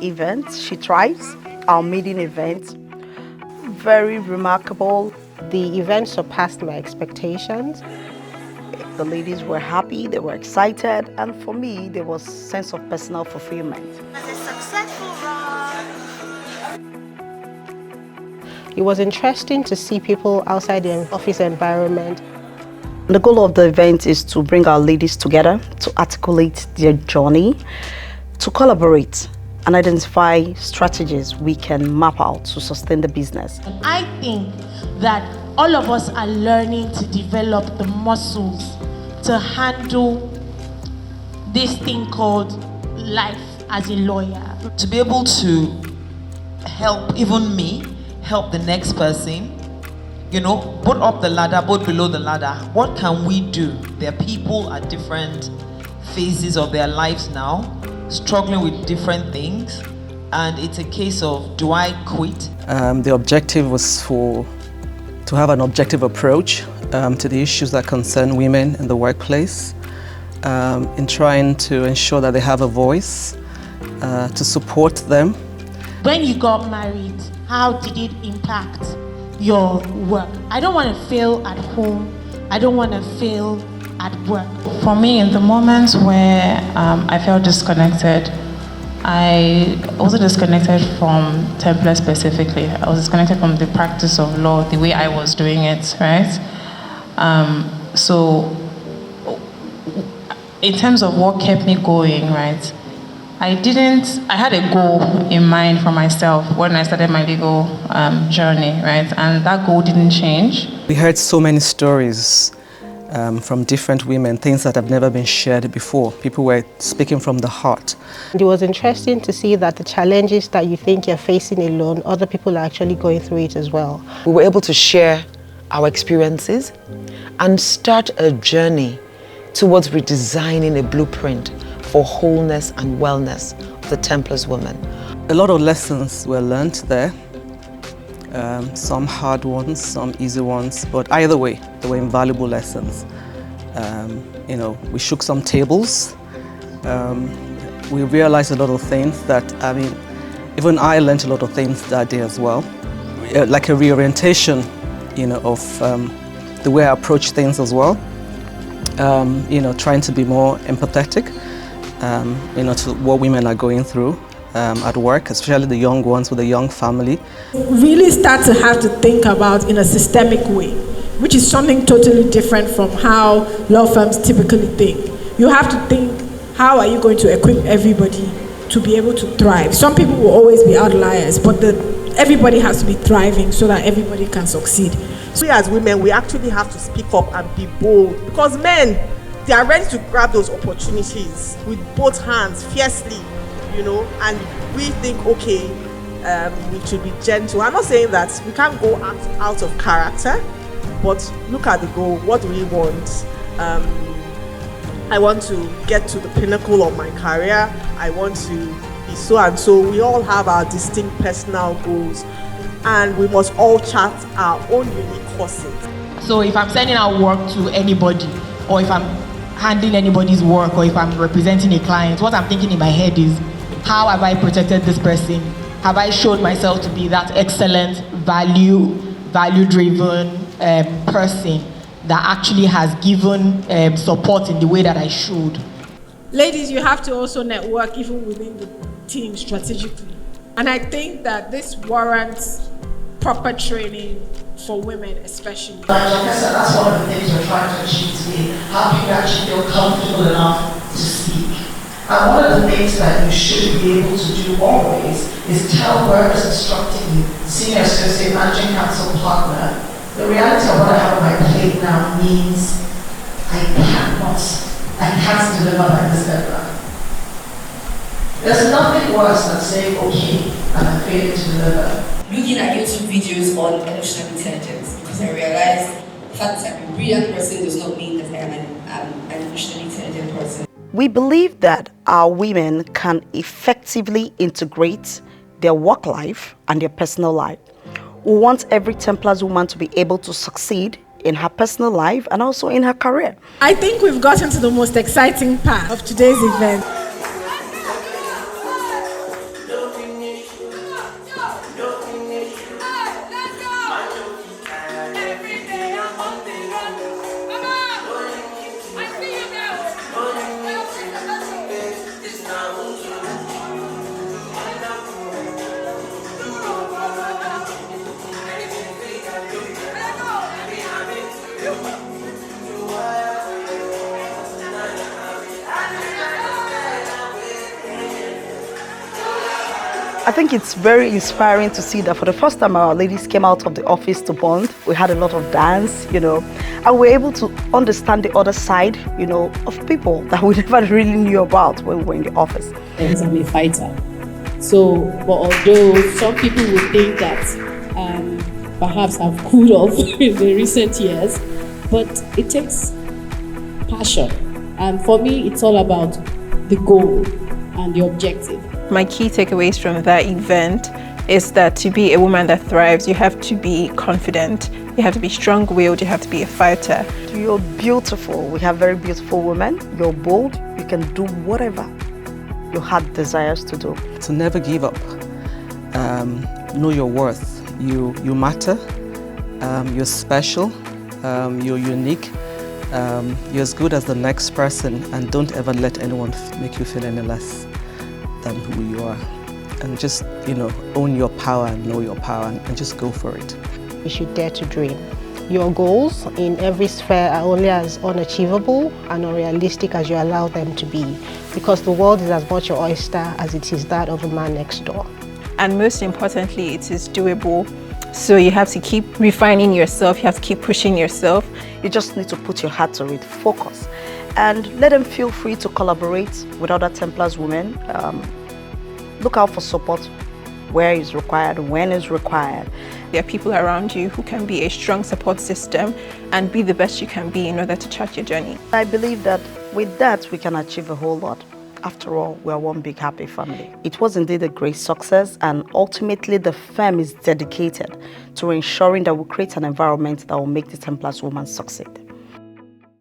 event, She Thrives, our maiden event. Very remarkable. The event surpassed my expectations. The ladies were happy, they were excited, and for me, there was a sense of personal fulfillment. As a successful run. It was interesting to see people outside the office environment. The goal of the event is to bring our ladies together, to articulate their journey, to collaborate and identify strategies we can map out to sustain the business. I think that all of us are learning to develop the muscles to handle this thing called life as a lawyer. To be able to help even me, help the next person, both up the ladder, both below the ladder. What can we do? There are people at different phases of their lives now, struggling with different things, and it's a case of, do I quit? The objective was to have an objective approach to the issues that concern women in the workplace, in trying to ensure that they have a voice, to support them. When you got married, how did it impact your work? I don't want to fail at home. I don't want to fail at work. For me, in the moments where I felt disconnected, I wasn't disconnected from Templars specifically. I was disconnected from the practice of law, the way I was doing it, right? So in terms of what kept me going, right, I had a goal in mind for myself when I started my legal journey, right? And that goal didn't change. We heard so many stories from different women, things that have never been shared before. People were speaking from the heart. It was interesting to see that the challenges that you think you're facing alone, other people are actually going through it as well. We were able to share our experiences and start a journey towards redesigning a blueprint for wholeness and wellness of the Templars women. A lot of lessons were learned there. Some hard ones, some easy ones, but either way, they were invaluable lessons. We shook some tables. We realized a lot of things that, even I learned a lot of things that day as well. Like a reorientation, of the way I approach things as well. Trying to be more empathetic, to what women are going through at work, especially the young ones with a young family. Really start to have to think about in a systemic way, which is something totally different from how law firms typically think. You have to think, how are you going to equip everybody to be able to thrive? Some people will always be outliers, but everybody has to be thriving so that everybody can succeed. So we as women, we actually have to speak up and be bold, because men, they are ready to grab those opportunities with both hands, fiercely, and we think, okay, we should be gentle. I'm not saying that we can't go out of character, but look at the goal. What do we want? I want to get to the pinnacle of my career. I want to be so and so. We all have our distinct personal goals, and we must all chart our own unique courses. So if I'm sending out work to anybody, or if I'm handling anybody's work, or if I'm representing a client, what I'm thinking in my head is, how have I protected this person? Have I showed myself to be that excellent, value-driven person that actually has given support in the way that I should? Ladies, you have to also network even within the team strategically. And I think that this warrants proper training for women especially. Like I said, that's one of the things we're trying to achieve today. How people actually feel comfortable enough to speak. And one of the things that you should be able to do always is tell whoever's instructing you, senior associate, managing counsel, partner, the reality of what I have on my plate now means I can't deliver like this deadline. There's nothing worse than saying, okay, and I'm failing to deliver. Looking at YouTube videos on emotional intelligence, because I realized the fact that I'm a brilliant person does not mean that I am an emotionally intelligent person. We believe that our women can effectively integrate their work life and their personal life. We want every Templars woman to be able to succeed in her personal life and also in her career. I think we've gotten to the most exciting part of today's event. I think it's very inspiring to see that for the first time our ladies came out of the office to bond. We had a lot of dance, and we're able to understand the other side, of people that we never really knew about when we were in the office. Because I'm a fighter. So, but although some people would think that perhaps I've cooled off in the recent years, but it takes passion. And for me, it's all about the goal and the objective. My key takeaways from that event is that to be a woman that thrives, you have to be confident, you have to be strong-willed, you have to be a fighter. You're beautiful. We have very beautiful women. You're bold. You can do whatever your heart desires to do. So never give up. Know your worth. You matter. You're special. You're unique. You're as good as the next person, and don't ever let anyone make you feel any less than who you are. And just, own your power and know your power and just go for it. You should dare to dream. Your goals in every sphere are only as unachievable and unrealistic as you allow them to be, because the world is as much your oyster as it is that of the man next door. And most importantly, it is doable. So you have to keep refining yourself, you have to keep pushing yourself. You just need to put your heart to it, focus, and let them feel free to collaborate with other Templars women. Look out for support where is required, when is required. There are people around you who can be a strong support system and be the best you can be in order to chart your journey. I believe that with that we can achieve a whole lot. After all, we are one big happy family. It was indeed a great success, and ultimately the firm is dedicated to ensuring that we create an environment that will make the Templars woman succeed.